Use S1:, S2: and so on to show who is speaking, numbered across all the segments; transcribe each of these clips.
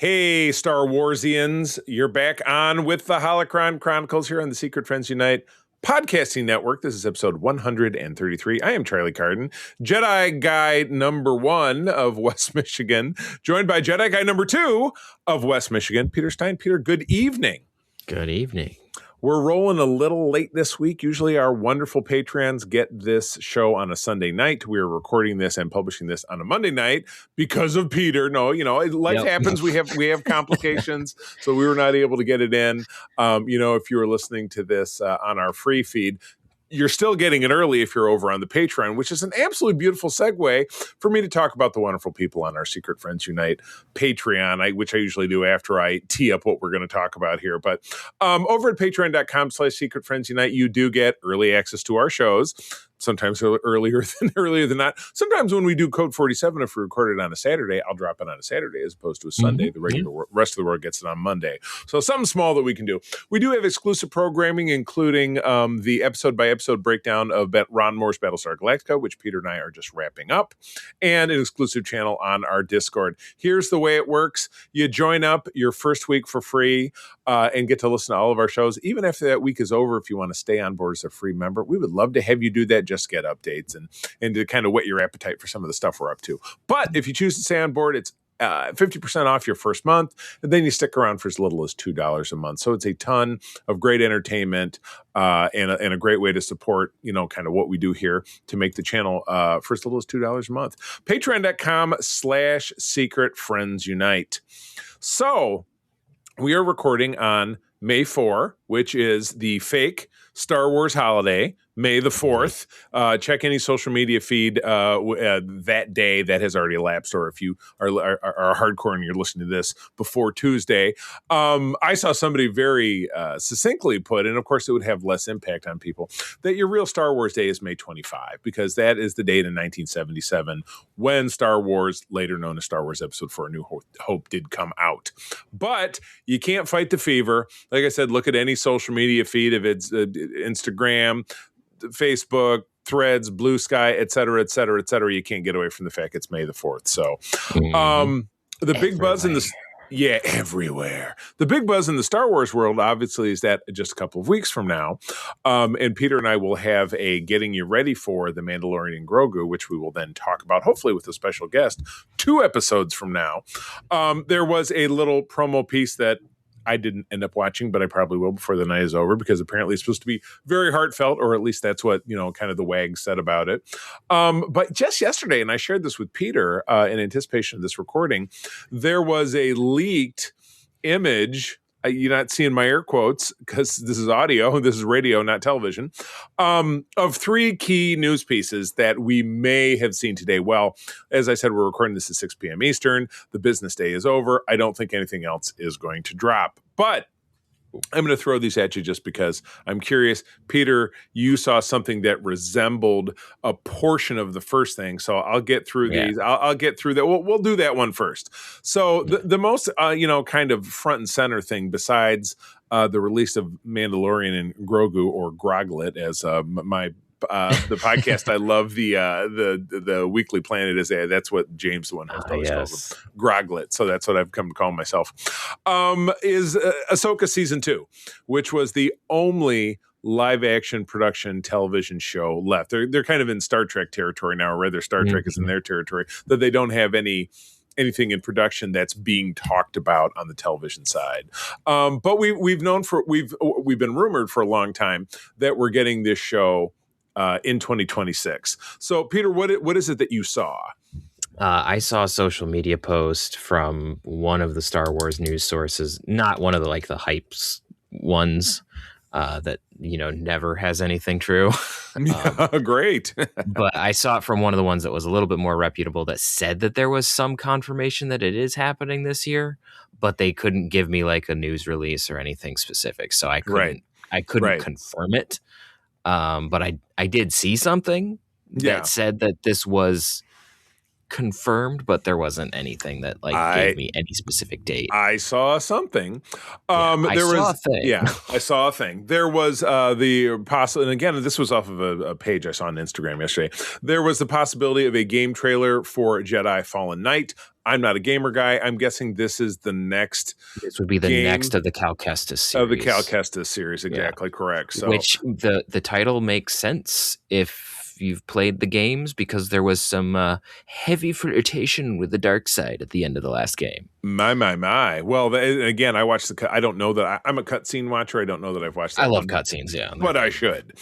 S1: Hey, Star Warsians, you're back on with the Holocron Chronicles here on the Secret Friends Unite podcasting network. This is episode 133. I am Charlie Carden, Jedi Guy number 1 of West Michigan, joined by Jedi Guy number 2 of West Michigan, Peter Stein. Peter, good evening.
S2: Good evening.
S1: We're rolling a little late this week. Usually our wonderful Patreons get this show on a Sunday night. We're recording this and publishing this on a Monday night because of Peter. No, life happens. We have complications, so we were not able to get it in. If you were listening to this on our free feed, you're still getting it early if you're over on the Patreon, which is an absolutely beautiful segue for me to talk about the wonderful people on our Secret Friends Unite Patreon, which I usually do after I tee up what we're going to talk about here. But over at patreon.com/Secret Friends Unite, you do get early access to our shows. Sometimes earlier than not. Sometimes when we do Code 47, if we record it on a Saturday, I'll drop it on a Saturday as opposed to a Sunday. The regular rest of the world gets it on Monday. So something small that we can do. We do have exclusive programming, including the episode-by-episode breakdown of Ron Moore's Battlestar Galactica, which Peter and I are just wrapping up, and an exclusive channel on our Discord. Here's the way it works. You join up your first week for free and get to listen to all of our shows. Even after that week is over, if you want to stay on board as a free member, we would love to have you do that. Just get updates and to kind of whet your appetite for some of the stuff we're up to. But if you choose to stay on board, it's 50% off your first month, and then you stick around for as little as $2 a month. So it's a ton of great entertainment and a great way to support, kind of what we do here to make the channel for as little as $2 a month. Patreon.com/Secret Friends Unite. So we are recording on May 4, which is the fake Star Wars holiday, May the 4th. Check any social media feed that day that has already elapsed, or if you are hardcore and you're listening to this before Tuesday. I saw somebody very succinctly put, and of course it would have less impact on people, that your real Star Wars Day is May 25, because that is the date in 1977 when Star Wars, later known as Star Wars Episode 4, A New Hope, did come out. But you can't fight the fever. Like I said, look at any social media feed, if it's Instagram, Facebook, Threads, Blue Sky, et cetera, et cetera, et cetera. You can't get away from the fact it's May the 4th. So the big buzz in the... Yeah, everywhere. The big buzz in the Star Wars world, obviously, is that just a couple of weeks from now, and Peter and I will have a Getting You Ready for The Mandalorian and Grogu, which we will then talk about, hopefully with a special guest, 2 episodes from now. There was a little promo piece that I didn't end up watching, but I probably will before the night is over, because apparently it's supposed to be very heartfelt, or at least that's what, kind of the wag said about it. But just yesterday, and I shared this with Peter in anticipation of this recording, there was a leaked image. You're not seeing my air quotes because this is audio, this is radio, not television, of 3 key news pieces that we may have seen today. Well, as I said, we're recording this at 6 p.m. Eastern. The business day is over. I don't think anything else is going to drop. But I'm going to throw these at you just because I'm curious. Peter, you saw something that resembled a portion of the first thing, so I'll get through these. I'll get through that. We'll do that one first. So the most, kind of front and center thing, besides the release of Mandalorian and Grogu, or Groglet, as the podcast I love, the Weekly Planet is that's what James, the one host, always calls them, Groglet. So that's what I've come to call myself. Is Ahsoka season 2, which was the only live action production television show left. They're kind of in Star Trek territory now, or rather Star Trek is in their territory, that they don't have anything in production that's being talked about on the television side. But we've been rumored for a long time that we're getting this show in 2026. So, Peter, what is it that you saw?
S2: I saw a social media post from one of the Star Wars news sources, not one of the hypes ones that never has anything true.
S1: Great.
S2: But I saw it from one of the ones that was a little bit more reputable, that said that there was some confirmation that it is happening this year, but they couldn't give me a news release or anything specific, so I couldn't confirm it. But I did see something that said that this was confirmed, but there wasn't anything that gave me any specific date.
S1: I saw something.
S2: I saw a thing.
S1: Yeah, I saw a thing. There was the possible, and again, this was off of a page I saw on Instagram yesterday. There was the possibility of a game trailer for Jedi Fallen Knight. I'm not a gamer guy. I'm guessing this is the next.
S2: This would be the next of the Cal Kestis series.
S1: Of the Cal Kestis series, exactly correct. So,
S2: which the title makes sense if you've played the games, because there was some heavy flirtation with the dark side at the end of the last game.
S1: My. Well, again, I watched I don't know that I'm a cutscene watcher. I don't know that I've watched.
S2: I love cutscenes, yeah,
S1: but I should.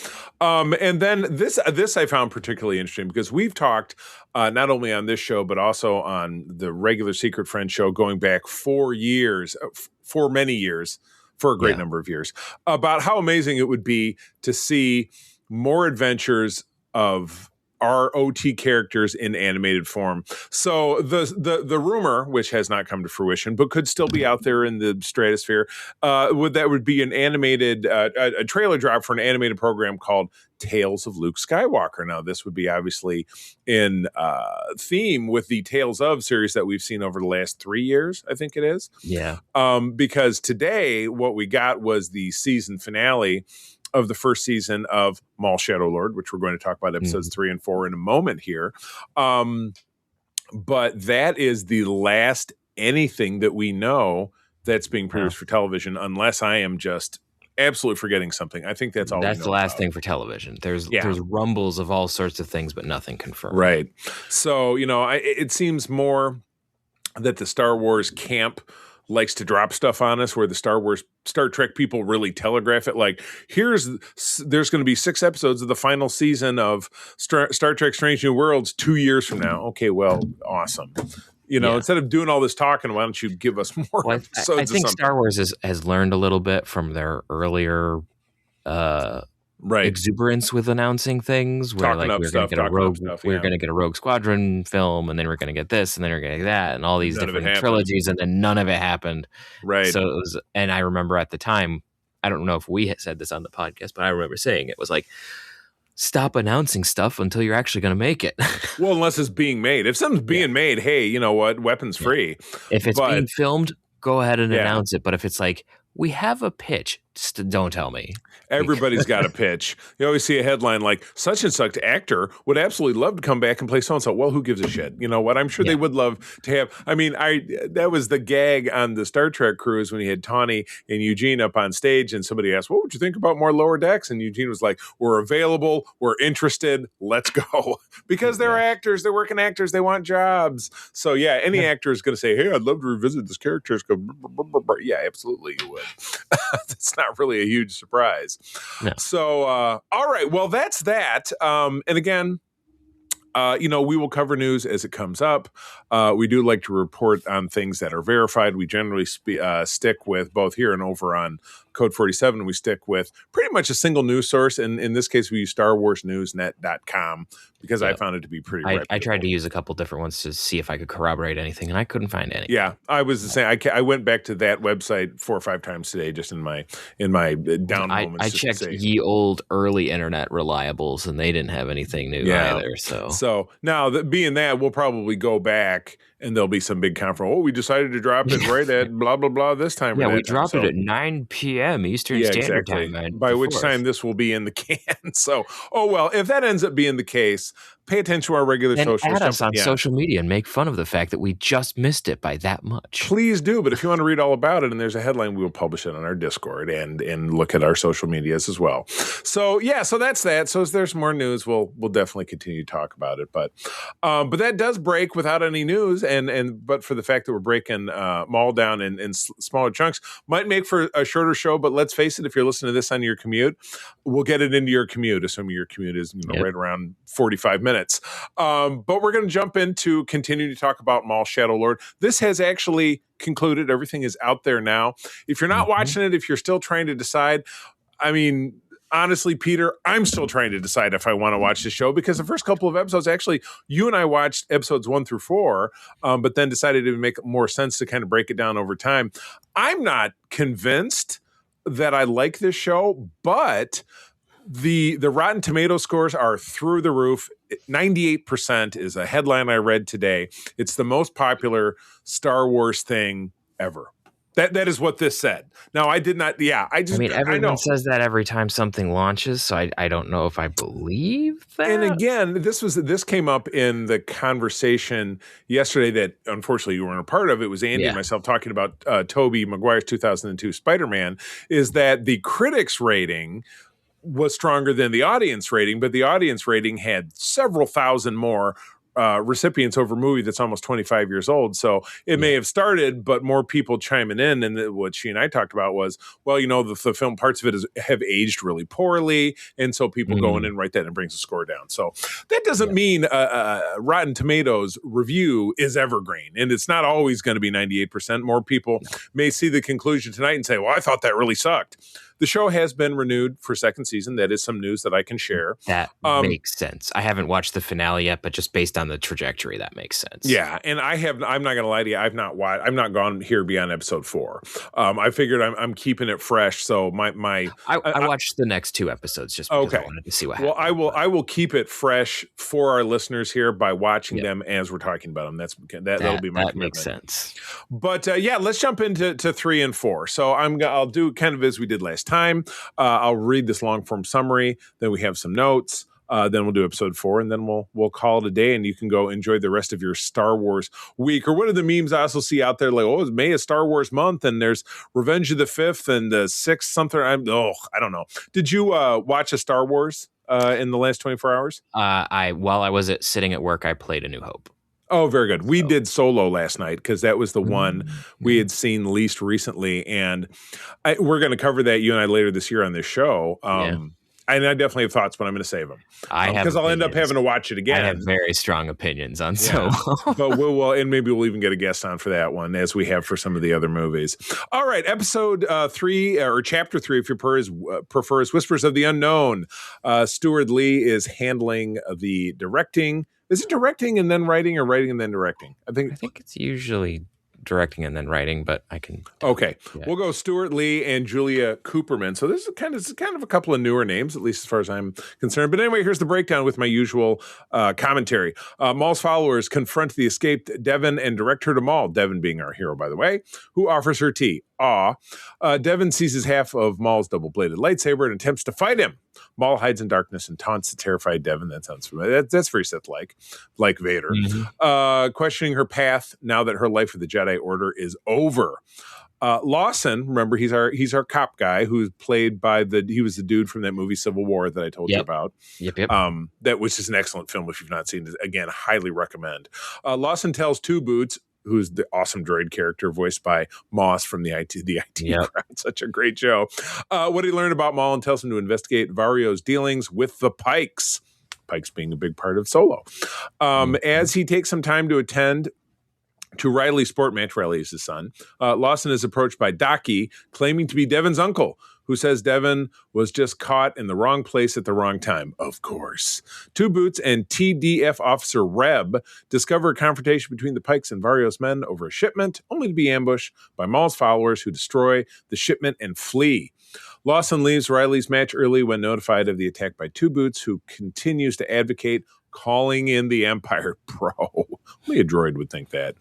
S1: And then this I found particularly interesting because we've talked not only on this show but also on the regular Secret Friend show going back 4 years, for many years, for a great number of years, about how amazing it would be to see more adventures of our OT characters in animated form. So the rumor, which has not come to fruition, but could still be out there in the stratosphere, would be an animated a trailer drop for an animated program called Tales of Luke Skywalker. Now, this would be obviously in theme with the Tales of series that we've seen over the last 3 years, I think it is.
S2: Yeah.
S1: Because today what we got was the season finale of the first season of Maul Shadow Lord, which we're going to talk about episodes 3 and 4 in a moment here. But that is the last anything that we know that's being produced for television, unless I am just absolutely forgetting something. I think that's all.
S2: That's the last thing for television. There's rumbles of all sorts of things, but nothing confirmed.
S1: Right. So, it seems more that the Star Wars camp likes to drop stuff on us, where the Star Trek people really telegraph it. Like, there's going to be 6 episodes of the final season of Star Trek Strange New Worlds 2 years from now. Okay, well, awesome. Instead of doing all this talking, why don't you give us more episodes?
S2: I think Star Wars has learned a little bit from their earlier exuberance with announcing things, where we're going to get a Rogue Squadron film, and then we're going to get this, and then we're going to get that, and all these different trilogies, and then none of it happened.
S1: Right.
S2: So it was, and I remember at the time, I don't know if we had said this on the podcast, but I remember saying it was like, stop announcing stuff until you're actually going to make it.
S1: Well, unless it's being made. If something's being made, hey, you know what? Weapons free.
S2: If it's being filmed, go ahead and announce it. But if it's like, we have a pitch, just don't tell me.
S1: Everybody's got a pitch. You always see a headline like, such and such actor would absolutely love to come back and play so-and-so. Well, who gives a shit? You know what? I'm sure they would love to have. I mean, that was the gag on the Star Trek cruise when he had Tawny and Eugene up on stage, and somebody asked, what would you think about more Lower Decks? And Eugene was like, we're available. We're interested. Let's go. Because they're actors. They're working actors. They want jobs. So, any actor is going to say, hey, I'd love to revisit this character. Go, yeah, absolutely you would. That's not really a huge surprise. No. So, all right. Well, that's that. And again, we will cover news as it comes up. We do like to report on things that are verified. We generally stick with both here and over on Code 47. We stick with pretty much a single news source. And in this case, we use StarWarsNewsNet.com because I found it to be pretty reputable.
S2: I tried to use a couple different ones to see if I could corroborate anything, and I couldn't find any.
S1: Yeah, I was the same. I went back to that website 4 or 5 times today, just in my down moments.
S2: I checked ye old early internet reliables, and they didn't have anything new either.
S1: So now being that, we'll probably go back, and there'll be some big conference. Oh, we decided to drop it right at blah blah blah this time.
S2: Yeah, we dropped it at 9 p.m. Eastern Standard Time.
S1: By which time this will be in the can. So, if that ends up being the case, pay attention to our regular social.
S2: Add us on social media and make fun of the fact that we just missed it by that much.
S1: Please do. But if you want to read all about it and there's a headline, we will publish it on our Discord and look at our social medias as well. So so that's that. So as there's more news, we'll definitely continue to talk about it. But that does break without any news, but for the fact that we're breaking Maul down in smaller chunks, might make for a shorter show. But let's face it, if you're listening to this on your commute, we'll get it into your commute, assuming your commute is right around 45 minutes. But we're going to jump into continuing to talk about Maul Shadow Lord. This has actually concluded. Everything is out there now. If you're not watching it, if you're still trying to decide, I mean, honestly, Peter, I'm still trying to decide if I want to watch the show, because the first couple of episodes, actually, you and I watched episodes 1 through 4, but then decided it would make more sense to kind of break it down over time. I'm not convinced that I like this show, but The Rotten Tomato scores are through the roof. 98% is a headline I read today. It's the most popular Star Wars thing ever. That is what this said. Now, I did not. Yeah, I
S2: mean, everyone
S1: know.
S2: says that every time something launches, so I don't know if I believe that.
S1: And again, this came up in the conversation yesterday that unfortunately you weren't a part of. It was Andy and myself talking about Tobey Maguire's 2002 Spider-Man. Is that the critics' rating was stronger than the audience rating, but the audience rating had several thousand more recipients over a movie that's almost 25 years old. So it may have started, but more people chiming in. And what she and I talked about was, well, the film, parts of it have aged really poorly. And so people go in and write that and brings the score down. So that doesn't mean Rotten Tomatoes review is evergreen. And it's not always going to be 98%. More people may see the conclusion tonight and say, well, I thought that really sucked. The show has been renewed for second season. That is some news that I can share.
S2: That makes sense. I haven't watched the finale yet, but just based on the trajectory, that makes sense.
S1: Yeah, and I'm not going to lie to you. I've not gone here beyond episode 4. I figured I'm keeping it fresh. So I
S2: watched the next 2 episodes just because I wanted to see what happened.
S1: Well, I will keep it fresh for our listeners here by watching them as we're talking about them. That'll be my commitment. That
S2: makes sense.
S1: But let's jump into 3 and 4. So I'll do kind of as we did last time. I'll read this long form summary. Then we have some notes. Then we'll do episode 4, and then we'll call it a day, and you can go enjoy the rest of your Star Wars week. Or what are the memes I also see out there? Like, it's May is Star Wars month, and there's Revenge of the 5th and the 6th something. I don't know. Did you watch a Star Wars in the last 24 hours?
S2: While I was sitting at work, I played A New Hope.
S1: Oh, very good. We did Solo last night because that was the one we had seen least recently, and we're going to cover that, you and I, later this year on this show. And I definitely have thoughts, but I'm going to save them because I'll end up having to watch it again.
S2: I have very strong opinions on Solo.
S1: But and maybe we'll even get a guest on for that one, as we have for some of the other movies. All right, episode 3 or chapter 3, if you prefer, is Whispers of the Unknown. Stuart Lee is handling the directing. Is it directing and then writing, or writing and then directing? I think
S2: it's usually directing and then writing, but I can.
S1: Okay, we'll go Stuart Lee and Julia Cooperman. So this is kind of a couple of newer names, at least as far as I'm concerned. But anyway, here's the breakdown with my usual commentary. Maul's followers confront the escaped Devon and direct her to Maul. Devon being our hero, by the way, who offers her tea. Devon seizes half of Maul's double-bladed lightsaber and attempts to fight him. Maul hides in darkness and taunts the terrified Devon. That sounds familiar. That's very Sith-like, like Vader. Questioning her path now that her life with the Jedi Order is over. Lawson, remember, he's our cop guy who's played by he was the dude from that movie Civil War that I told you about.
S2: Yep.
S1: That was just an excellent film. If you've not seen it, again, highly recommend. Lawson tells Two Boots, who's the awesome droid character voiced by Moss from the IT crowd. Such a great show. What he learned about Maul, and tells him to investigate Vario's dealings with the Pikes. Pikes being a big part of Solo. As he takes some time to attend to Riley Sportmatch, Riley is his son, Lawson is approached by Daki, claiming to be Devon's uncle, who says Devon was just caught in the wrong place at the wrong time. Of course. Two Boots and TDF officer Reb discover a confrontation between the Pikes and Vario's men over a shipment, only to be ambushed by Maul's followers, who destroy the shipment and flee. Lawson leaves Riley's match early when notified of the attack by Two Boots, who continues to advocate calling in the Empire. Bro, only a droid would think that.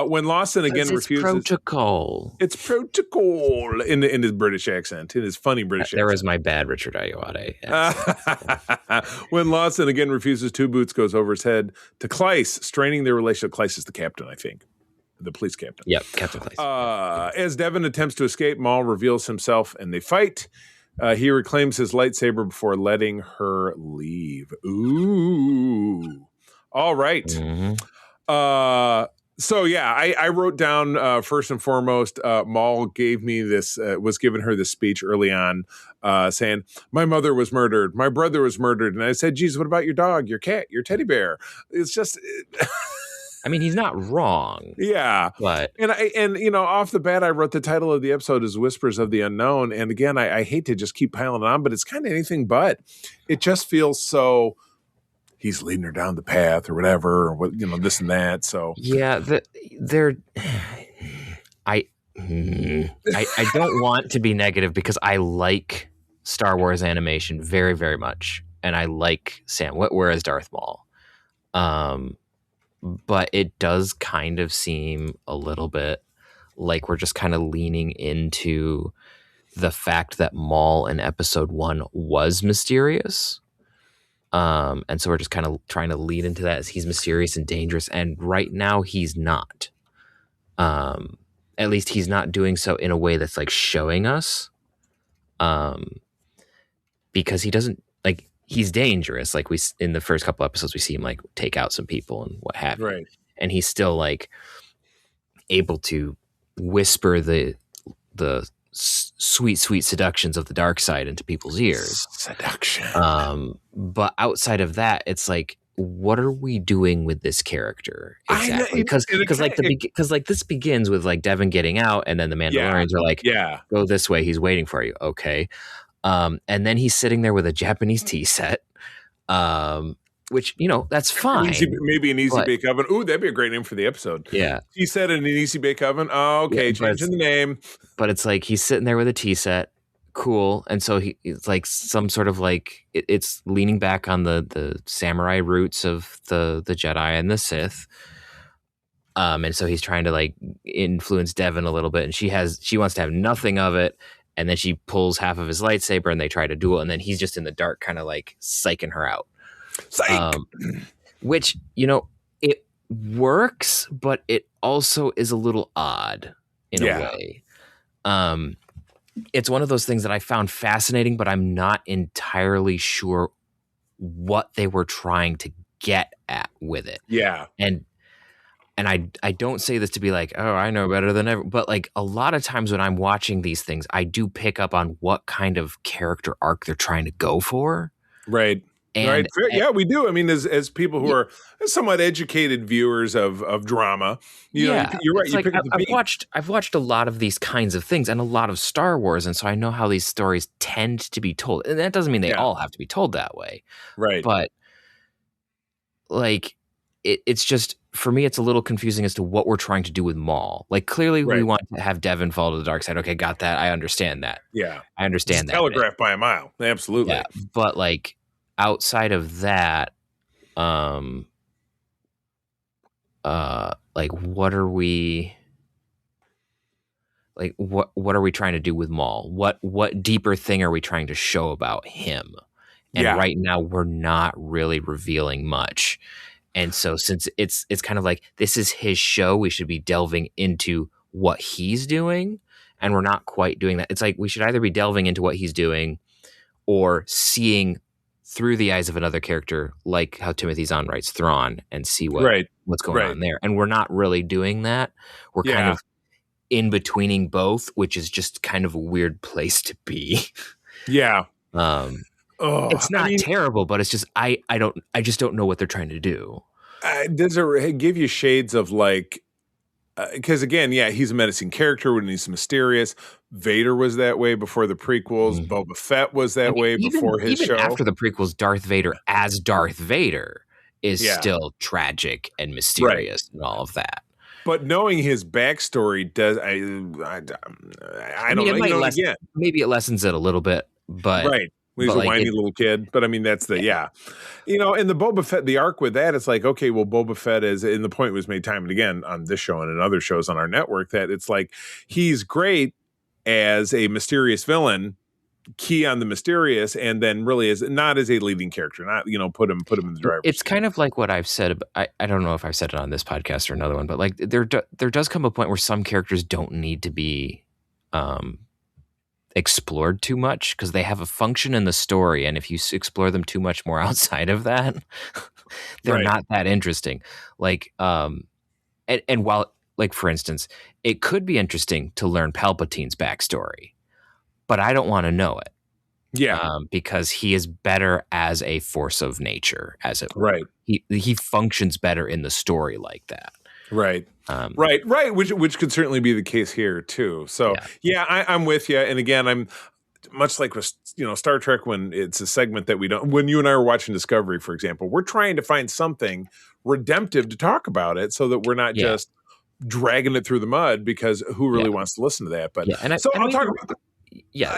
S1: When Lawson again refuses,
S2: protocol.
S1: It's protocol in his British accent, in his funny British accent.
S2: There was my bad Richard Ayoade accent.
S1: When Lawson again refuses, Two Boots goes over his head to Kleiss, straining their relationship. Kleiss is the captain, I think. The police captain.
S2: Yep, Captain Kleiss.
S1: As Devon attempts to escape, Maul reveals himself and they fight. He reclaims his lightsaber before letting her leave. Ooh. All right. So yeah, I wrote down first and foremost, Maul gave me this, was giving her this speech early on, saying, my mother was murdered, my brother was murdered. And I said, geez, what about your dog, your cat, your teddy bear? It's just...
S2: I mean, he's not wrong.
S1: Yeah.
S2: But
S1: and you know, off the bat, I wrote the title of the episode is Whispers of the Unknown. And again, I hate to just keep piling it on, but it's kind of anything but. It just feels so he's leading her down the path or whatever, or what, you know, this and that. So
S2: yeah, I don't want to be negative because I like Star Wars animation very, very much, and I like Sam Witwer as Darth Maul. But it does kind of seem a little bit like we're just kind of leaning into the fact that Maul in episode 1 was mysterious. And so we're just kind of trying to lead into that as he's mysterious and dangerous. And right now he's not. At least he's not doing so in a way that's like showing us. Because he doesn't like, he's dangerous. Like in the first couple episodes, we see him like take out some people and what have you. And he's still like able to whisper the sweet seductions of the dark side into people's ears.
S1: Seduction.
S2: But outside of that, it's like, what are we doing with this character exactly? Because this begins with like Devin getting out, and then the Mandalorians are like, go this way, he's waiting for you. Okay. And then he's sitting there with a Japanese tea set. Which, that's fine.
S1: Maybe an easy bake oven. Ooh, that'd be a great name for the episode.
S2: Yeah.
S1: Tea set and an easy bake oven. Oh, okay. Changing the name.
S2: But it's like he's sitting there with a tea set. Cool. And so it's like some sort of like, it's leaning back on the samurai roots of the Jedi and the Sith. And so he's trying to like influence Devin a little bit. And she wants to have nothing of it. And then she pulls half of his lightsaber and they try to duel. And then he's just in the dark, kind of like psyching her out. Which, it works, but it also is a little odd in a way. It's one of those things that I found fascinating, but I'm not entirely sure what they were trying to get at with it.
S1: Yeah.
S2: And I don't say this to be like, oh, I know better than ever, but like a lot of times when I'm watching these things, I do pick up on what kind of character arc they're trying to go for.
S1: Right. And we do. I mean, as people who are somewhat educated viewers of drama, you're right.
S2: You like, pick up the beat. I've watched a lot of these kinds of things and a lot of Star Wars, and so I know how these stories tend to be told. And that doesn't mean they all have to be told that way,
S1: right?
S2: But like, it's just for me, it's a little confusing as to what we're trying to do with Maul. Like, clearly, we want to have Devin fall to the dark side. Okay, got that. I understand that.
S1: Yeah,
S2: I understand that.
S1: Telegraphed by a mile. Absolutely.
S2: Yeah, but like, outside of that, like what are we trying to do with Maul? What deeper thing are we trying to show about him? And right now we're not really revealing much. And so since it's kind of like this is his show, we should be delving into what he's doing, and we're not quite doing that. It's like we should either be delving into what he's doing or seeing through the eyes of another character, like how Timothy Zahn writes Thrawn, and see what's going on there. And we're not really doing that. We're kind of in betweening both, which is just kind of a weird place to be.
S1: Yeah.
S2: It's not terrible, but it's just I just don't know what they're trying to do.
S1: Does it give you shades of like? Because again, he's a menacing character when he's mysterious. Vader was that way before the prequels. Boba Fett was that way before his show.
S2: After the prequels, Darth Vader as Darth Vader is still tragic and mysterious and all of that.
S1: But knowing his backstory does, I don't know.
S2: Maybe it lessens it a little bit, but
S1: He's a whiny little kid, but I mean, that's in the Boba Fett, the arc with that, it's like, okay, well, Boba Fett is, and the point was made time and again on this show and in other shows on our network, that it's like, he's great as a mysterious villain, key on the mysterious, and then really is not as a leading character, not, put him in the driver's
S2: It's kind of like what I've said. I don't know if I've said it on this podcast or another one, but like there does come a point where some characters don't need to be, explored too much because they have a function in the story, and if you explore them too much more outside of that, they're not that interesting. Like and while, like, for instance, it could be interesting to learn Palpatine's backstory, but I don't want to know it. Because he is better as a force of nature, as it were. He functions better in the story like that.
S1: Right. Which could certainly be the case here too. So I'm with you. And again, I'm much like with Star Trek, when it's a segment that we don't. When you and I were watching Discovery, for example, we're trying to find something redemptive to talk about it, so that we're not just dragging it through the mud, because who really wants to listen to that? But I'll talk about.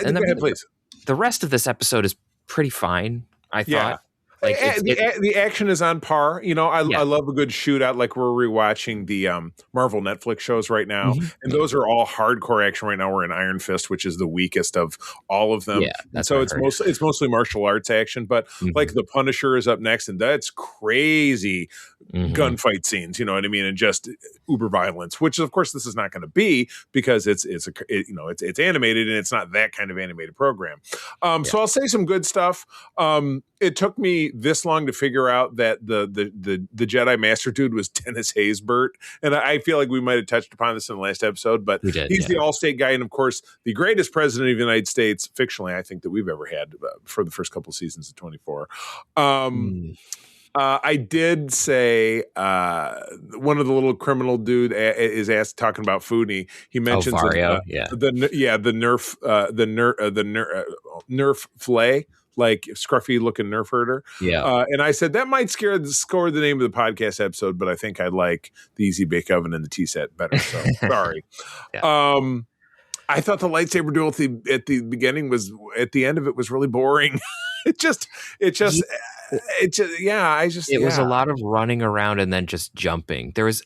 S2: And then
S1: please.
S2: the rest of this episode is pretty fine, I
S1: Yeah.
S2: thought. Like
S1: the action is on par. I love a good shootout. Like we're rewatching the Marvel Netflix shows right now, and those are all hardcore action right now. We're in Iron Fist, which is the weakest of all of them.
S2: Yeah,
S1: and so it's mostly martial arts action. But like the Punisher is up next, and that's crazy gunfight scenes. You know what I mean? And just uber violence, which of course this is not going to be because it's animated and it's not that kind of animated program. So I'll say some good stuff. It took me this long to figure out that the Jedi Master dude was Dennis Haysbert, and I feel like we might have touched upon this in the last episode, but he's the All-State guy, and of course the greatest president of the United States, fictionally, I think that we've ever had for the first couple seasons of 24. I did say one of the little criminal dude is asked talking about food. And he mentions
S2: Vario,
S1: the Nerf fillet. Like scruffy looking Nerf herder.
S2: Yeah.
S1: And I said that might score the name of the podcast episode, but I think I like the Easy Bake Oven and the tea set better. So sorry. I thought the lightsaber duel at the beginning at the end of it was really boring. It was
S2: a lot of running around and then just jumping. There was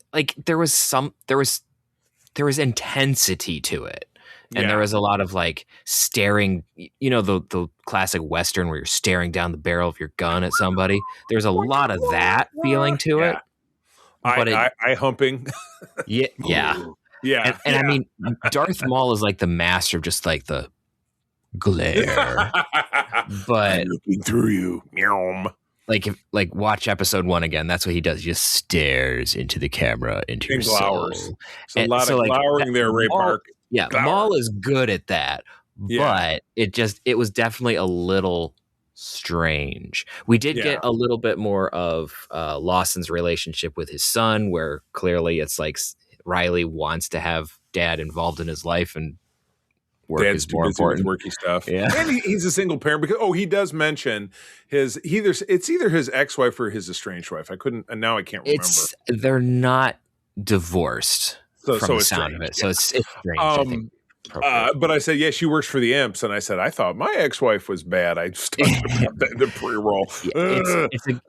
S2: intensity to it. And there was a lot of like staring, the classic Western where you're staring down the barrel of your gun at somebody. There's a lot of that feeling to it.
S1: But I humping.
S2: Yeah. Yeah. And I mean, Darth Maul is like the master of just like the glare. But
S1: I'm looking through you. Meow.
S2: Like watch episode 1 again. That's what he does. He just stares into the camera, into your soul.
S1: So a lot of glowering there, Ray Park.
S2: Yeah, Maul is good at that, but it was definitely a little strange. We did get a little bit more of Lawson's relationship with his son, where clearly it's like Riley wants to have Dad involved in his life, and work is more important.
S1: Worky stuff.
S2: Yeah,
S1: and he's a single parent because he does mention it's either his ex-wife or his estranged wife. I can't remember.
S2: They're not divorced. From the sound
S1: strange.
S2: Of it. So it's strange, I think.
S1: But I said, she works for the Imps. And I said, I thought my ex-wife was bad. I just talked about that in the pre-roll.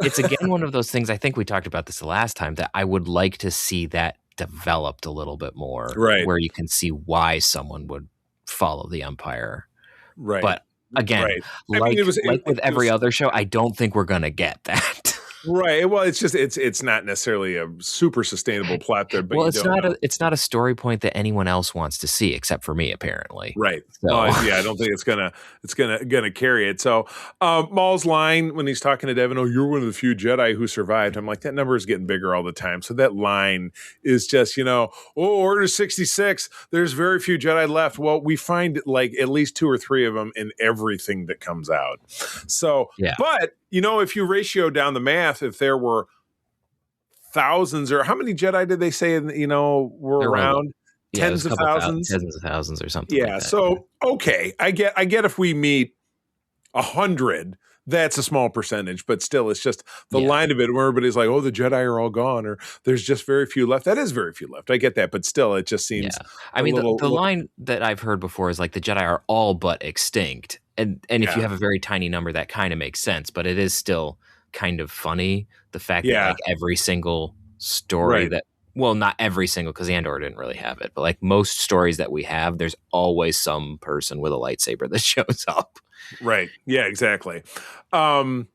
S2: It's again one of those things, I think we talked about this the last time, that I would like to see that developed a little bit more.
S1: Right.
S2: Where you can see why someone would follow the Empire.
S1: Right.
S2: But again, with every other show, I don't think we're going to get that.
S1: Right. Well, it's just it's not necessarily a super sustainable plot there. But
S2: it's not a story point that anyone else wants to see except for me, apparently.
S1: Right.
S2: So.
S1: I don't think it's gonna carry it. So Maul's line when he's talking to Devin, you're one of the few Jedi who survived. I'm like, that number is getting bigger all the time. So that line is just Order 66. There's very few Jedi left. Well, we find like at least 2 or 3 of them in everything that comes out. So, but. If you ratio down the math, if there were thousands or how many Jedi did they say, were around? Tens of thousands?
S2: Tens of thousands or something.
S1: Yeah. Like that. So, okay. I get if we meet 100, that's a small percentage, but still it's just the line of it where everybody's like, the Jedi are all gone or there's just very few left. That is very few left. I get that, but still it just seems.
S2: Yeah. I mean, the line that I've heard before is like the Jedi are all but extinct. And if you have a very tiny number, that kind of makes sense, but it is still kind of funny. The fact that like every single story not every single, because Andor didn't really have it, but like most stories that we have, there's always some person with a lightsaber that shows up.
S1: Right. Yeah, exactly. So I'm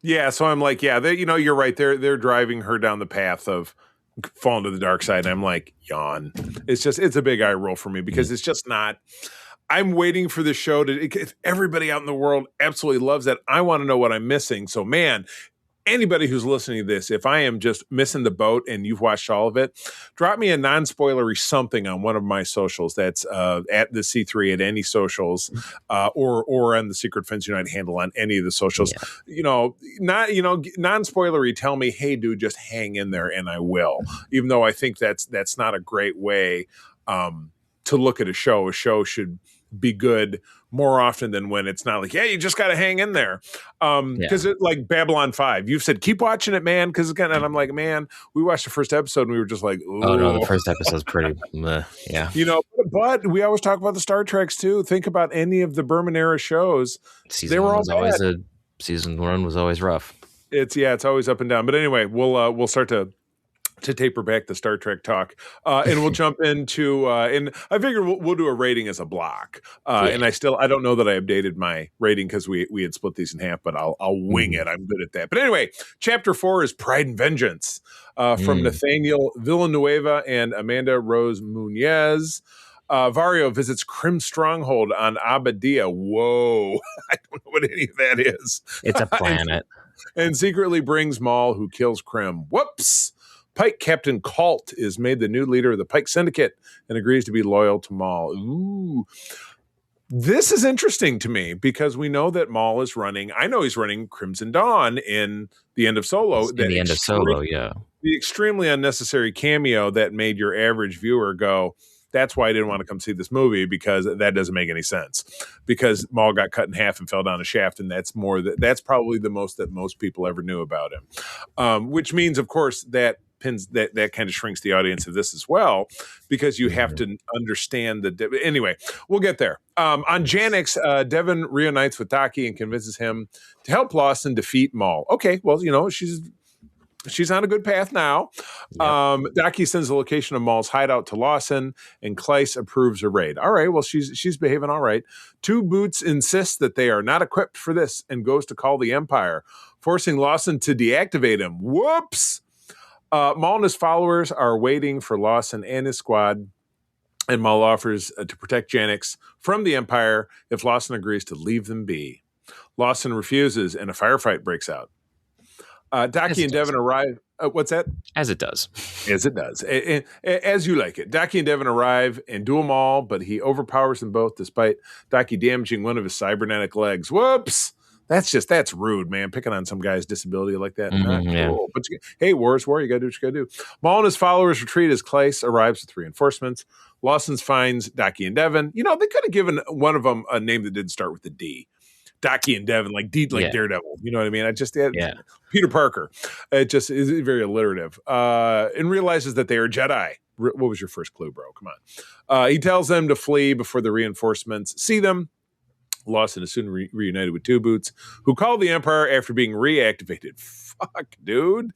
S1: like, you're right. They're driving her down the path of falling to the dark side. And I'm like, yawn. It's a big eye roll for me because it's just not. I'm waiting for the show if everybody out in the world absolutely loves that, I want to know what I'm missing. So, man, anybody who's listening to this, if I am just missing the boat and you've watched all of it, drop me a non-spoilery something on one of my socials. That's at the C3 at any socials, or on the Secret Friends Unite handle on any of the socials. Non-spoilery. Tell me, hey, dude, just hang in there, and I will. Even though I think that's not a great way to look at a show. A show should be good more often than when it's not like, yeah, you just got to hang in there. Because it like Babylon 5, you've said, keep watching it, man. Because again, and I'm like, man, we watched the first episode and we were just like, ooh.
S2: Oh no, the first episode's pretty, yeah.
S1: You know, but we always talk about the Star Treks too. Think about any of the Berman era shows.
S2: Season one was always rough.
S1: It's always up and down. But anyway, we'll start to taper back the Star Trek talk, and we'll jump into and I figured we'll do a rating as a block. And I don't know that I updated my rating because we had split these in half, but I'll wing it. I'm good at that. But anyway, Chapter 4 is Pride and Vengeance from Nathaniel Villanueva and Amanda Rose Munez. Vario visits Krim Stronghold on Abadia. Whoa, I don't know what any of that is.
S2: It's a planet.
S1: and secretly brings Maul, who kills Krim. Whoops. Pike Captain Colt is made the new leader of the Pike Syndicate and agrees to be loyal to Maul. Ooh. This is interesting to me because we know that Maul is running. I know he's running Crimson Dawn in the end of Solo.
S2: Yeah.
S1: The extremely unnecessary cameo that made your average viewer go, that's why I didn't want to come see this movie, because that doesn't make any sense. Because Maul got cut in half and fell down a shaft, and that's probably the most that most people ever knew about him. Which means, of course, that kind of shrinks the audience of this as well, because you have to understand anyway, we'll get there. On Janix, Devon reunites with Daki and convinces him to help Lawson defeat Maul. Okay, well, you know, she's on a good path now. Yep. Daki sends the location of Maul's hideout to Lawson, and Kleiss approves a raid. All right, well, she's behaving all right. Two Boots insists that they are not equipped for this and goes to call the Empire, forcing Lawson to deactivate him. Whoops! Maul and his followers are waiting for Lawson and his squad, and Maul offers to protect Janix from the Empire if Lawson agrees to leave them be. Lawson refuses, and a firefight breaks out. Daki and Devon arrive. What's that?
S2: As it does.
S1: As it does. As you like it. Daki and Devon arrive and duel Maul, but he overpowers them both despite Daki damaging one of his cybernetic legs. Whoops! That's rude, man. Picking on some guy's disability like that. Cool. But hey, war is war. You got to do what you got to do. Maul and his followers retreat as Kleiss arrives with reinforcements. Lawson finds Daki and Devon. You know, they could have given one of them a name that didn't start with a D. Daki and Devon, like Daredevil. You know what I mean? Peter Parker. It just is very alliterative. And realizes that they are Jedi. What was your first clue, bro? Come on. He tells them to flee before the reinforcements see them. Lawson is soon reunited with Two Boots, who call the Empire after being reactivated. Fuck, dude.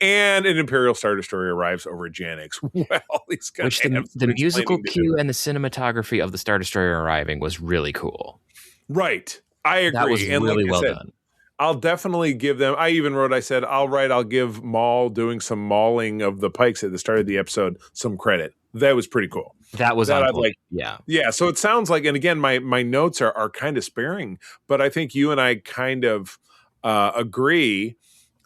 S1: And an Imperial Star Destroyer arrives over Janix. Well, he's got
S2: the musical cue and the cinematography of the Star Destroyer arriving was really cool.
S1: Right. I agree.
S2: That was really well done.
S1: I'll definitely give them. I said, I'll give Maul doing some mauling of the Pikes at the start of the episode some credit. That was pretty cool.
S2: That was
S1: Yeah. So it sounds like, and again, my notes are kind of sparing, but I think you and I kind of agree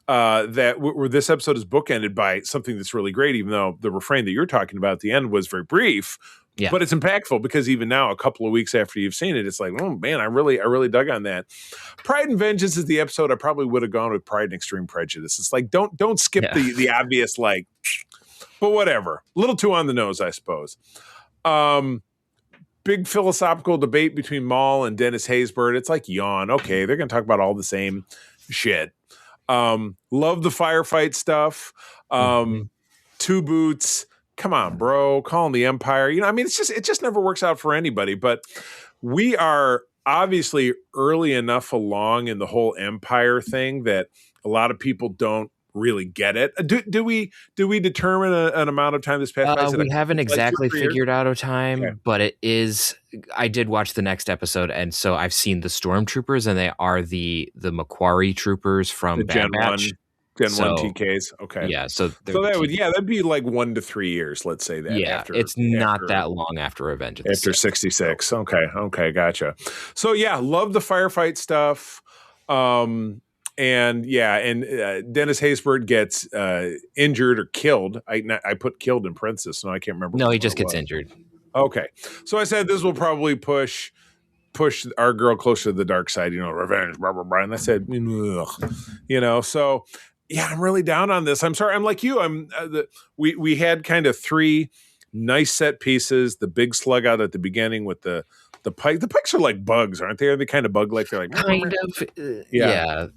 S1: that this episode is bookended by something that's really great, even though the refrain that you're talking about at the end was very brief.
S2: Yeah.
S1: But it's impactful because even now, a couple of weeks after you've seen it, it's like, oh man, I really dug on that. Pride and Vengeance is the episode I probably would have gone with Pride and Extreme Prejudice. It's like, don't skip the obvious, like, but whatever. A little too on the nose, I suppose. Big philosophical debate between Maul and Dennis Haysbert. It's like, yawn. Okay, they're going to talk about all the same shit. Love the firefight stuff. Two Boots. Come on, bro. Calling the Empire. You know, I mean, it just never works out for anybody. But we are obviously early enough along in the whole Empire thing that a lot of people don't really get it. Do we determine an amount of time this past?
S2: We haven't exactly figured out a time, but it is. I did watch the next episode, and so I've seen the Stormtroopers, and they are the Macquarie troopers from
S1: the
S2: Bad Batch.
S1: Gen 1 TKs. Okay.
S2: Yeah. So
S1: that'd be like 1 to 3 years, let's say that.
S2: Yeah. It's not that long after Revenge of the
S1: Sith. After 66. Okay. Gotcha. So yeah, love the firefight stuff. And Dennis Haysbert gets injured or killed. I put killed in parentheses, so I can't remember.
S2: No, he just gets injured.
S1: Okay. So I said this will probably push our girl closer to the dark side, revenge, blah, blah, blah. And I said, ugh. So yeah, I'm really down on this. I'm sorry. I'm like you. We had kind of 3 nice set pieces, the big slug out at the beginning with the the pike. The pikes are like bugs, aren't they? Are they kind of bug like? They're like
S2: kind of,
S1: yeah.
S2: yeah.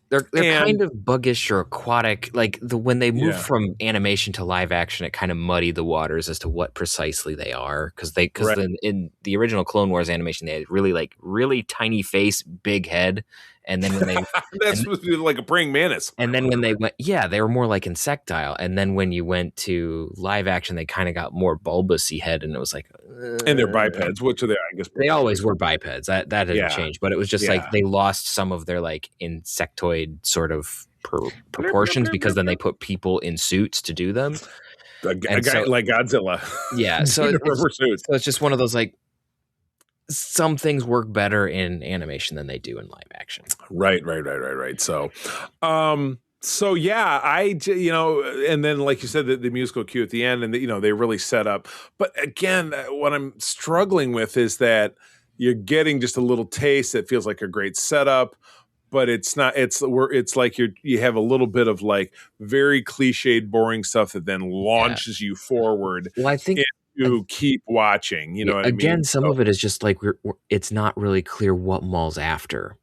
S2: They're kind of buggish or aquatic. Like when they move from animation to live action, it kind of muddied the waters as to what precisely they are. Because in the original Clone Wars animation, they had really tiny face, big head, and then when they
S1: that's supposed to be like a praying mantis.
S2: And then when they went, they were more like insectile. And then when you went to live action, they kind of got more bulbousy head, and it was like,
S1: and they're bipeds, which are they? I guess
S2: they always were bipeds. That didn't change, but it was just like they lost some of their like insectoid sort of proportions because then they put people in suits to do them.
S1: A guy like Godzilla,
S2: yeah. So it's just one of those like. Some things work better in animation than they do in live action.
S1: Right. So yeah, and then like you said, the musical cue at the end, and they really set up. But again, what I'm struggling with is that you're getting just a little taste that feels like a great setup, but it's not. It's like you have a little bit of like very cliched, boring stuff that then launches you forward.
S2: Well, I think.
S1: You keep watching, you know what I mean?
S2: Again, some of it is just like it's not really clear what Maul's after.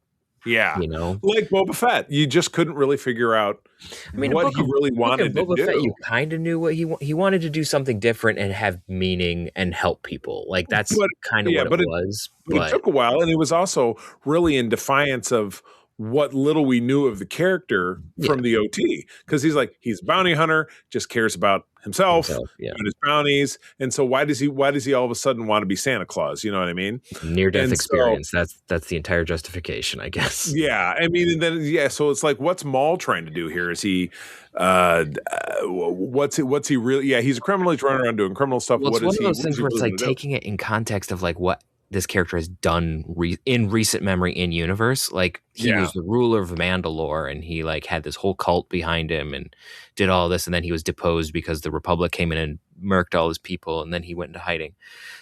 S1: Yeah. Like Boba Fett. You just couldn't really figure out what he really wanted to do.
S2: Fett, you kind of knew what he wanted to do something different and have meaning and help people. Like that's kind of what it was.
S1: But it took a while, and it was also really in defiance of what little we knew of the character from the OT. Because he's a bounty hunter, just cares about himself doing his bounties, and so why does he all of a sudden want to be Santa Claus? You know what I mean?
S2: Near-death experience. That's the entire justification, I guess.
S1: Yeah, I mean, and then so it's like, what's Maul trying to do here? Is he what's he really? Yeah, he's a criminal. He's running around doing criminal stuff.
S2: Well, it's one of those things where it's like taking it in context of like what this character has done in recent memory in universe. Like he was the ruler of Mandalore, and he like had this whole cult behind him and did all this, and then he was deposed because the Republic came in and murked all his people, and then he went into hiding.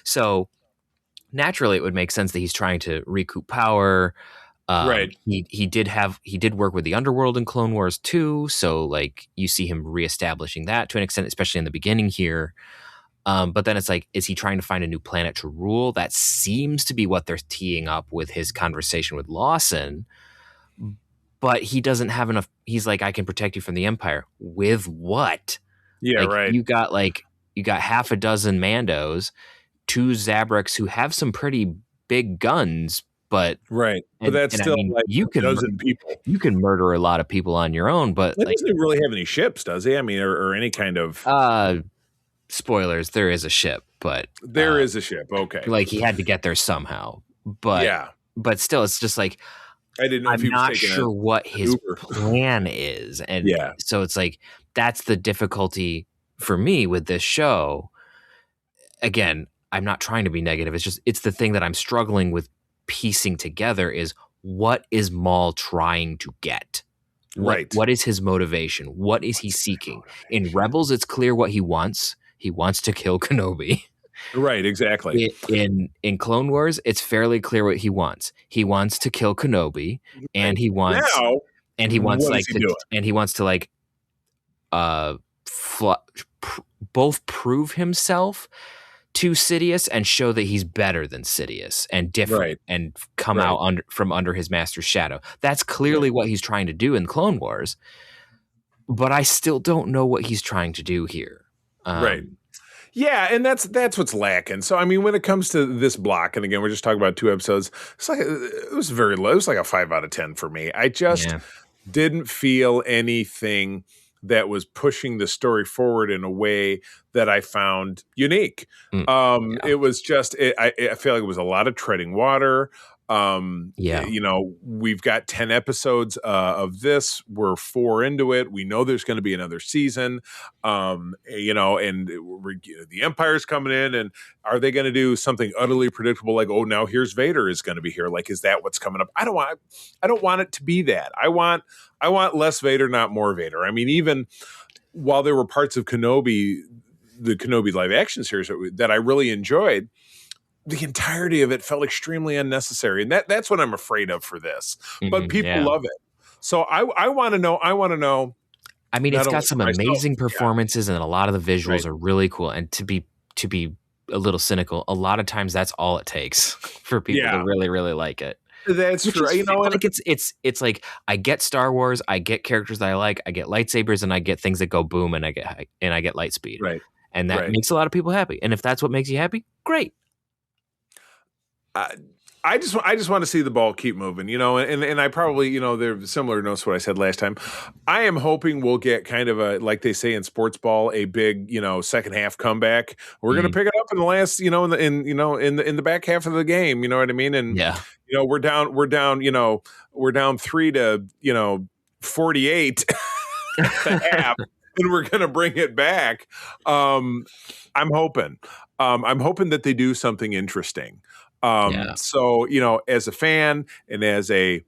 S2: So naturally, it would make sense that he's trying to recoup power.
S1: Right.
S2: He did work with the underworld in Clone Wars too, so like you see him reestablishing that to an extent, especially in the beginning here. But then it's like, is he trying to find a new planet to rule? That seems to be what they're teeing up with his conversation with Lawson. But he doesn't have enough. He's like, I can protect you from the Empire. With what?
S1: Yeah, right.
S2: You got half a dozen Mandos, 2 Zabraks who have some pretty big guns, but
S1: right. But that's still like
S2: you can
S1: dozen people.
S2: You can murder a lot of people on your own, but
S1: he doesn't really have any ships, does he? I mean, or any kind of
S2: spoilers, there is a ship, but
S1: there is a ship. Okay.
S2: Like he had to get there somehow. But but still, it's just like
S1: I didn't know
S2: I'm not sure what his plan is. And so it's like that's the difficulty for me with this show. Again, I'm not trying to be negative. It's the thing that I'm struggling with piecing together is what is Maul trying to get? What is his motivation? What is he seeking? In Rebels, it's clear what he wants. He wants to kill Kenobi.
S1: Right, exactly.
S2: In Clone Wars, it's fairly clear what he wants. He wants to kill Kenobi, and he wants both prove himself to Sidious and show that he's better than Sidious and different and come out from under his master's shadow. That's clearly what he's trying to do in Clone Wars, but I still don't know what he's trying to do here.
S1: Right. Yeah, and that's what's lacking. So I mean, when it comes to this block, and again, we're just talking about 2 episodes. It was very low. It was like a 5 out of 10 for me. I just didn't feel anything that was pushing the story forward in a way that I found unique. It was just, I feel like it was a lot of treading water. We've got 10 episodes of this. We're 4 into it. We know there's going to be another season. And the Empire's coming in, and are they going to do something utterly predictable like, oh, now here's Vader is going to be here? Like, is that what's coming up? I don't want it to be that. I want less Vader, not more Vader. I mean, even while there were parts of Kenobi, the Kenobi live action series that I really enjoyed, the entirety of it felt extremely unnecessary. And that's what I'm afraid of for this. But people love it. So I want to know.
S2: I mean, it's got some amazing performances, and a lot of the visuals are really cool. And to be a little cynical, a lot of times that's all it takes for people to really, really like it.
S1: That's
S2: Which
S1: true.
S2: is
S1: You know,
S2: like it's like I get Star Wars, I get characters that I like, I get lightsabers, and I get things that go boom, and I get light speed,
S1: right,
S2: and that
S1: right.
S2: makes a lot of people happy. And if that's what makes you happy, great.
S1: I just want to see the ball keep moving, you know, and I probably, you know, they're similar notes to what I said last time. I am hoping we'll get kind of a, like they say in sports ball, a big, you know, second half comeback. We're going to pick it up in the last, you know, in the back half of the game, you know what I mean? And
S2: Yeah,
S1: you know, we're down, you know, we're down 3 to, you know, 48 the half, and we're going to bring it back. I'm hoping that they do something interesting.
S2: yeah,
S1: So, you know, as a fan and as a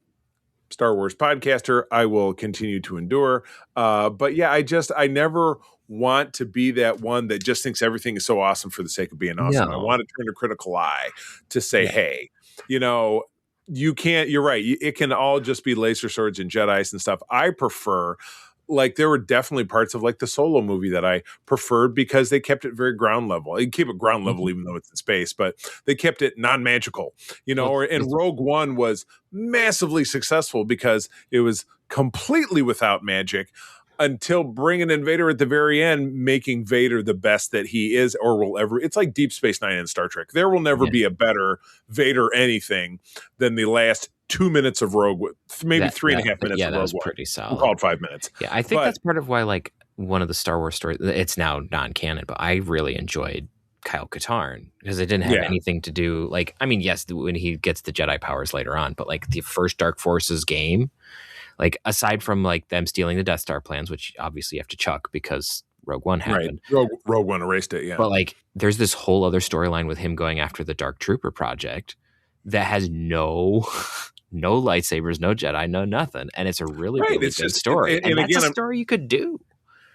S1: Star Wars podcaster, I will continue to endure. But yeah, I never want to be that one that just thinks everything is so awesome for the sake of being awesome. I
S2: no,
S1: want to turn a critical eye to say,
S2: yeah,
S1: hey, you know, you can't, you're right. It can all just be laser swords and Jedis and stuff. I prefer, like, there were definitely parts of like the Solo movie that I preferred because they kept it very ground level. They keep it ground level
S2: Mhm.
S1: even though it's in space, but they kept it non-magical, you know.
S2: Well,
S1: And Rogue One was massively successful because it was completely without magic until bringing in Vader at the very end, making Vader the best that he is or will ever. It's like Deep Space Nine and Star Trek. There will never
S2: yeah,
S1: be a better Vader anything than the last 2 minutes of Rogue One, maybe three and a half minutes
S2: yeah,
S1: of
S2: that
S1: Rogue
S2: was
S1: One.
S2: pretty
S1: We'll
S2: solid.
S1: call it 5 minutes.
S2: Yeah, I think
S1: But
S2: that's part of why, like, one of the Star Wars stories, it's now non-canon, but I really enjoyed Kyle Katarn because it didn't have
S1: yeah,
S2: anything to do, like, I mean, yes, when he gets the Jedi powers later on, but like the first Dark Forces game, like, aside from like them stealing the Death Star plans, which obviously you have to chuck because Rogue One
S1: right.
S2: happened,
S1: Rogue One erased it. Yeah,
S2: but like there's this whole other storyline with him going after the Dark Trooper project that has no no lightsabers, no Jedi, no nothing, and it's a really,
S1: right.
S2: really
S1: It's
S2: good
S1: just,
S2: story, and
S1: and
S2: that's a
S1: again,
S2: story you could do.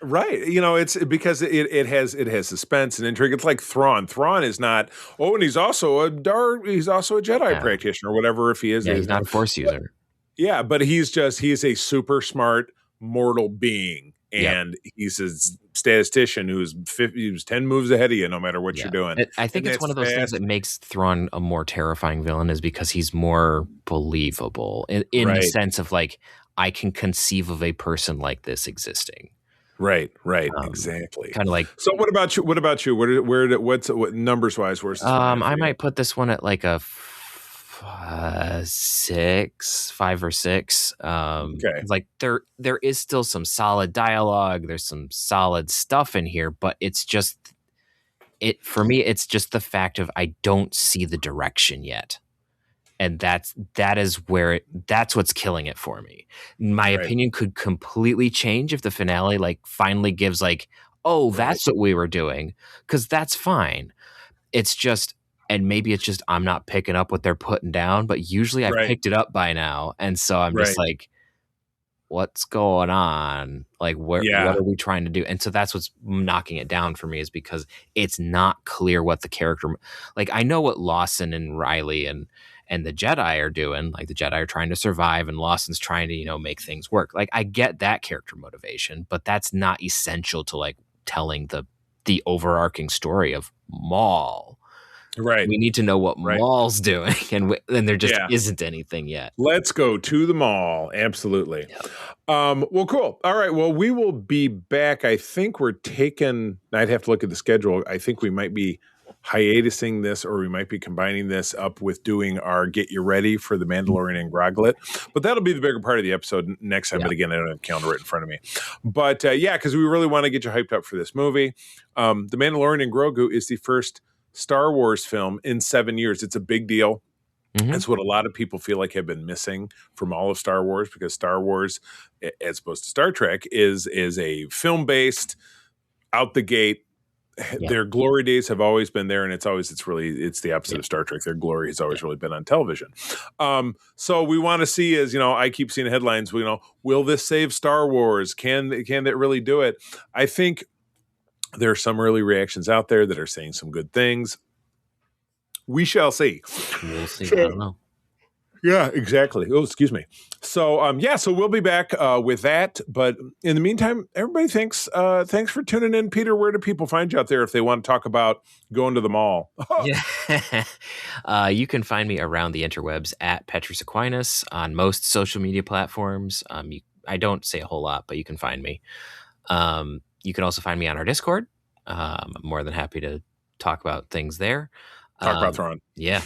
S1: right. You know, it's because it has suspense and intrigue. It's like Thrawn. Thrawn is not. Oh, and he's also a Jedi
S2: Yeah.
S1: practitioner, or whatever. If he is,
S2: Yeah, he's not a Force
S1: But-
S2: user.
S1: yeah. But he's a super smart mortal being,
S2: Yep.
S1: and he's a statistician who's 10 moves ahead of you, no matter what
S2: Yeah.
S1: you're doing.
S2: I think
S1: And
S2: it's one of
S1: that's
S2: those things
S1: fast.
S2: that makes Thrawn a more terrifying villain is because he's more believable in the
S1: Right.
S2: sense of like, I can conceive of a person like this existing.
S1: Right. Exactly.
S2: Kind of like,
S1: So, what about you? What numbers wise? Where's this one at
S2: I
S1: for you?
S2: might put this one at like a 5 or 6.
S1: Okay.
S2: It's like there is still some solid dialogue. There's some solid stuff in here, but it's just for me. It's just the fact of I don't see the direction yet. And that's what's killing it for me. My
S1: Right.
S2: opinion could completely change if the finale like finally gives like, oh, that's what we were doing, because that's fine. It's just, and maybe it's just I'm not picking up what they're putting down, but usually I've
S1: Right.
S2: picked it up by now, and so I'm just
S1: Right.
S2: like, what's going on? Like, what
S1: Yeah.
S2: are we trying to do? And so that's what's knocking it down for me, is because it's not clear what the character, like, I know what Lawson and Riley and the Jedi are doing. Like, the Jedi are trying to survive and Lawson's trying to, make things work. Like, I get that character motivation, but that's not essential to like telling the overarching story of Maul.
S1: Right.
S2: We need to know what
S1: Right.
S2: Maul's doing, and there just
S1: Yeah.
S2: isn't anything yet.
S1: Let's go to the mall. Absolutely.
S2: Yep.
S1: Well, cool. All right. Well, we will be back. I think we're taking, I'd have to look at the schedule. I think we might be hiatusing this, or we might be combining this up with doing our Get You Ready for the Mandalorian and Groglet. But that'll be the bigger part of the episode next time.
S2: Yeah.
S1: But again, I don't have a calendar right in front of me. But yeah, because we really want to get you hyped up for this movie. The Mandalorian and Grogu is the first Star Wars film in 7 years. It's a big deal.
S2: Mhm.
S1: That's what a lot of people feel like have been missing from all of Star Wars, because Star Wars, as opposed to Star Trek, is a film-based, out the gate.
S2: Yeah.
S1: Their glory days have always been there, and it's the opposite of Star Trek. Their glory has always really been on television. So we want to see, as I keep seeing headlines, will this save Star Wars? Can that really do it? I think there are some early reactions out there that are saying some good things. We shall see.
S2: We'll see.
S1: So-
S2: I don't know.
S1: Yeah, exactly. Oh, excuse me. So, so we'll be back with that. But in the meantime, everybody, thanks for tuning in. Peter, where do people find you out there if they want to talk about going to the mall?
S2: Yeah. You can find me around the interwebs at Petrus Aquinas on most social media platforms. I don't say a whole lot, but you can find me. You can also find me on our Discord. I'm more than happy to talk about things there.
S1: Talk about Thrawn.
S2: Yeah,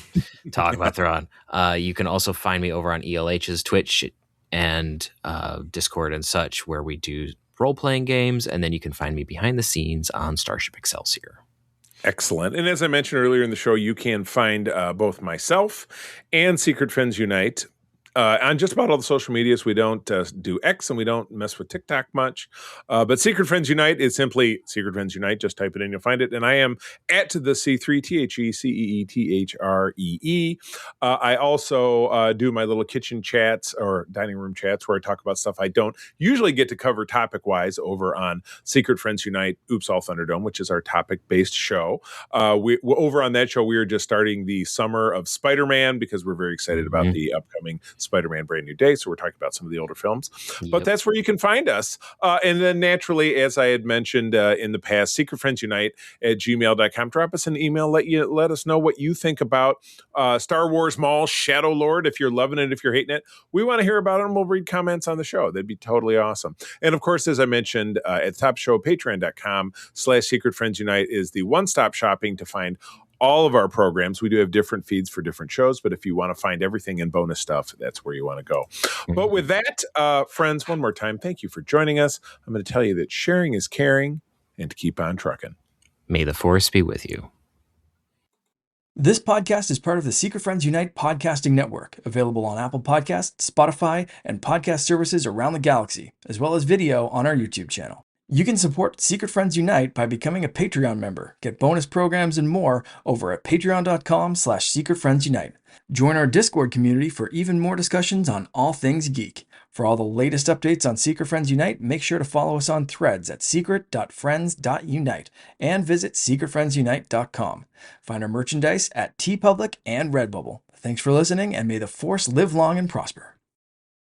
S2: talk about Thrawn. You can also find me over on ELH's Twitch and Discord and such, where we do role-playing games, and then you can find me behind the scenes on Starship Excelsior.
S1: Excellent. And as I mentioned earlier in the show, you can find both myself and Secret Friends Unite on just about all the social medias. We don't do X and we don't mess with TikTok much. But Secret Friends Unite is simply Secret Friends Unite. Just type it in, you'll find it. And I am at the C3, TheCeeThree. I also do my little kitchen chats or dining room chats where I talk about stuff I don't usually get to cover topic-wise over on Secret Friends Unite, Oops All Thunderdome, which is our topic-based show. Over on that show, we are just starting the summer of Spider-Man because we're very excited about the upcoming Spider-Man Brand New Day. So we're talking about some of the older films. Yep. But that's where you can find us. And then naturally, as I had mentioned in the past, secretfriendsunite@gmail.com. Drop us an email. Let us know what you think about Star Wars Maul, Shadow Lord, if you're loving it, if you're hating it. We want to hear about it, and we'll read comments on the show. That'd be totally awesome. And of course, as I mentioned at the top show, patreon.com/secretfriendsunite is the one-stop shopping to find all of our programs. We do have different feeds for different shows, but if you want to find everything and bonus stuff, that's where you want to go. But with that, friends, one more time, thank you for joining us. I'm going to tell you that sharing is caring, and to keep on trucking.
S2: May the Force be with you.
S3: This podcast is part of the Secret Friends Unite podcasting network, available on Apple Podcasts, Spotify, and podcast services around the galaxy, as well as video on our YouTube channel. You can support Secret Friends Unite by becoming a Patreon member, get bonus programs and more over at patreon.com/secretfriendsunite. Join our Discord community for even more discussions on all things geek. For all the latest updates on Secret Friends Unite, make sure to follow us on Threads at secret.friends.unite and visit secretfriendsunite.com. Find our merchandise at TeePublic and Redbubble. Thanks for listening, and may the Force live long and prosper.